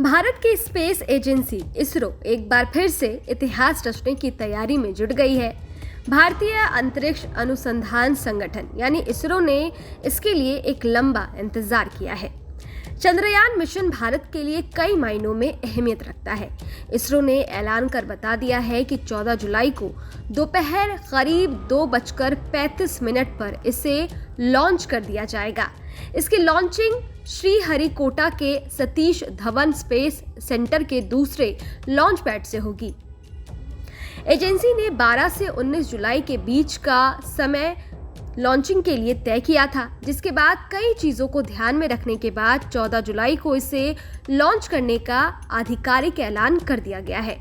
भारत की space agency ISRO एक बार फिर से इतिहास रचने की तैयारी में जुट गई है। भारतीय अंतरिक्ष अनुसंधान संगठन यानी इसरो ने इसके लिए एक लंबा इंतजार किया है। चंद्रयान मिशन भारत के लिए कई मायनों में अहमियत रखता है। इसरो ने ऐलान कर बता दिया है कि 14 जुलाई को दोपहर करीब 2:35 पर इसे लॉन्च कर दिया जाएगा। इसकी लॉन्चिंग श्रीहरिकोटा के सतीश धवन स्पेस सेंटर के दूसरे लॉन्च पैड से होगी। एजेंसी ने 12 से 19 जुलाई के बीच का समय लॉन्चिंग के लिए तय किया था, जिसके बाद कई चीजों को ध्यान में रखने के बाद 14 जुलाई को इसे लॉन्च करने का आधिकारिक ऐलान कर दिया गया है।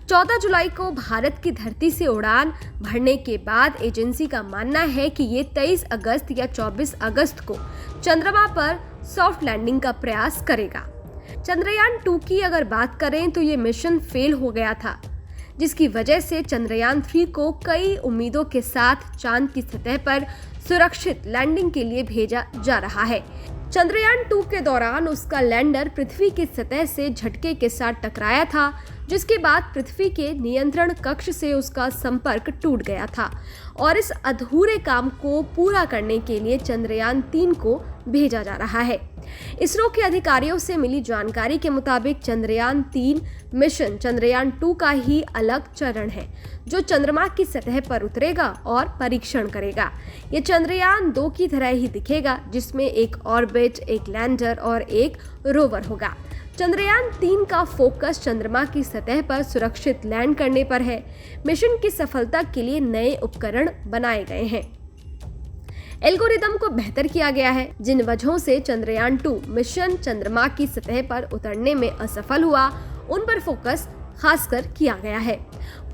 14 जुलाई को भारत की धरती से उड़ान भरने के बाद एजेंसी का मानना है कि ये 23 अगस्त या 24 अगस्त को चंद्रमा पर सॉफ्ट लैंडिंग का प्रयास करेगा। चंद्रयान 2 की अगर बात करें तो ये मिशन फेल हो गया था, जिसकी वजह से चंद्रयान 3 को कई उम्मीदों के साथ चांद की सतह पर सुरक्षित लैंडिंग के लिए भेजा जा रहा है। चंद्रयान 2 के दौरान उसका लैंडर पृथ्वी की सतह से झटके के साथ टकराया था, जिसके बाद पृथ्वी के नियंत्रण कक्ष से उसका संपर्क टूट गया था और इस अधूरे काम को पूरा करने के लिए चंद्रयान 3 को भेजा जा रहा है। इसरो के अधिकारियों से मिली जानकारी के मुताबिक चंद्रयान 3 मिशन चंद्रयान 2 का ही अलग चरण है, जो चंद्रमा की सतह पर उतरेगा और परीक्षण करेगा। ये चंद्रयान 2 की तरह ही दिखेगा, जिसमें एक ऑर्बिट, एक लैंडर और एक रोवर होगा। चंद्रयान 3 का फोकस चंद्रमा की सतह पर सुरक्षित लैंड करने पर है। मिशन की सफलता के लिए नए उपकरण बनाए गए हैं। एल्गोरिदम को बेहतर किया गया है। जिन वजहों से चंद्रयान 2 मिशन चंद्रमा की सतह पर उतरने में असफल हुआ, उन पर फोकस खासकर किया गया है।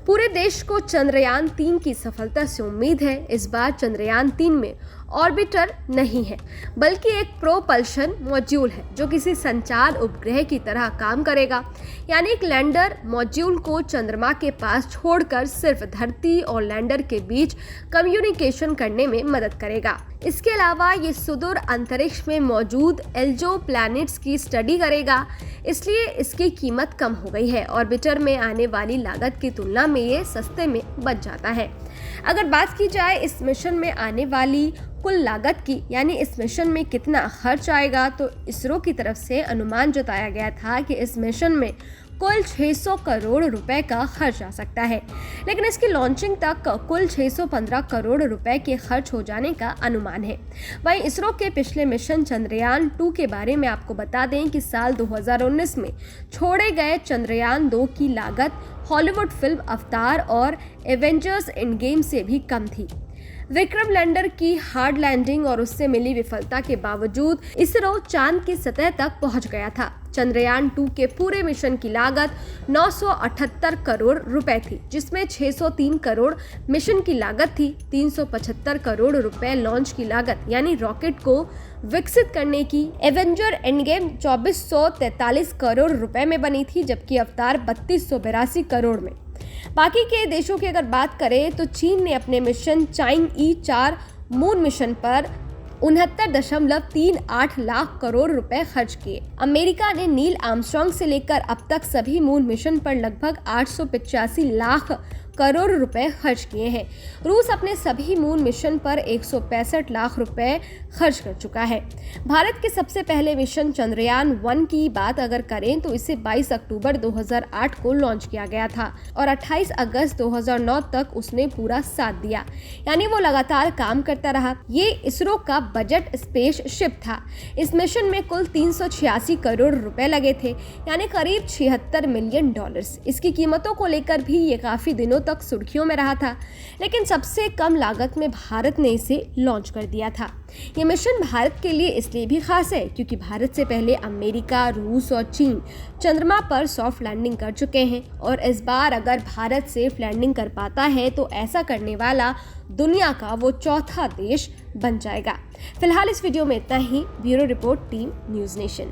पूरे देश को चंद्रयान 3 की सफलता से उम्मीद है। इस बार चंद्रयान 3 में ऑर्बिटर नहीं है, बल्कि एक प्रोपल्शन मॉड्यूल है जो किसी संचार उपग्रह की तरह काम करेगा। यानी एक लैंडर मॉड्यूल को चंद्रमा के पास छोड़कर सिर्फ धरती और लैंडर के बीच कम्युनिकेशन करने में मदद करेगा। इसके अलावा ये सुदूर अंतरिक्ष में मौजूद एल्जो प्लैनेट्स की स्टडी करेगा, इसलिए इसकी कीमत कम हो गई है। ऑर्बिटर में आने वाली लागत की तुलना में ये सस्ते में बच जाता है। अगर बात की जाए इस मिशन में आने वाली कुल लागत की, यानी इस मिशन में कितना खर्च आएगा, तो इसरो की तरफ से अनुमान जताया गया था कि इस मिशन में कुल 600 करोड़ रुपए का खर्च आ सकता है, लेकिन इसकी लॉन्चिंग तक कुल 615 करोड़ रुपए के खर्च हो जाने का अनुमान है। वहीं इसरो के पिछले मिशन चंद्रयान 2 के बारे में आपको बता दें कि साल 2019 में छोड़े गए चंद्रयान 2 की लागत हॉलीवुड फिल्म अवतार और एवेंजर्स एंड गेम से भी कम थी। विक्रम लैंडर की हार्ड लैंडिंग और उससे मिली विफलता के बावजूद इसरो चांद की सतह तक पहुंच गया था। चंद्रयान 2 के पूरे मिशन की लागत 978 करोड़ रुपए थी, जिसमें 603 करोड़ मिशन की लागत थी। 375 करोड़ रुपए लॉन्च की लागत यानी रॉकेट को विकसित करने की। एवेंजर एंडगेम 2443 करोड़ रुपए में बनी थी, जबकि अवतार 3282 करोड़ में। बाकी के देशों की अगर बात करें तो चीन ने अपने मिशन चांग-ई 4 मून मिशन पर 69.38 लाख करोड़ रुपए खर्च किए। अमेरिका ने नील आर्मस्ट्रांग से लेकर अब तक सभी मून मिशन पर लगभग 885 लाख करोड़ रुपए खर्च किए हैं। रूस अपने सभी मून मिशन पर 165 लाख रुपए खर्च कर चुका है। भारत के सबसे पहले मिशन चंद्रयान 1 की बात अगर करें तो इसे 22 अक्टूबर 2008 को लॉन्च किया गया था और 28 अगस्त 2009 तक उसने पूरा साथ दिया, यानी वो लगातार काम करता रहा। ये इसरो का बजट स्पेस शिप था। इस मिशन में कुल 386 करोड़ रुपए लगे थे, यानी करीब $76 मिलियन। इसकी कीमतों को लेकर भी ये काफी दिनों तक सुर्खियों में रहा था, लेकिन सबसे कम लागत में भारत ने इसे लॉन्च कर दिया था। ये मिशन भारत के लिए इसलिए भी खास है क्योंकि भारत से पहले अमेरिका, रूस और चीन चंद्रमा पर सॉफ्ट लैंडिंग कर चुके हैं और इस बार अगर भारत सेफ लैंडिंग कर पाता है तो ऐसा करने वाला दुनिया का वो चौथा देश बन जाएगा। फिलहाल इस वीडियो में इतना ही। Bureau report, team News nation.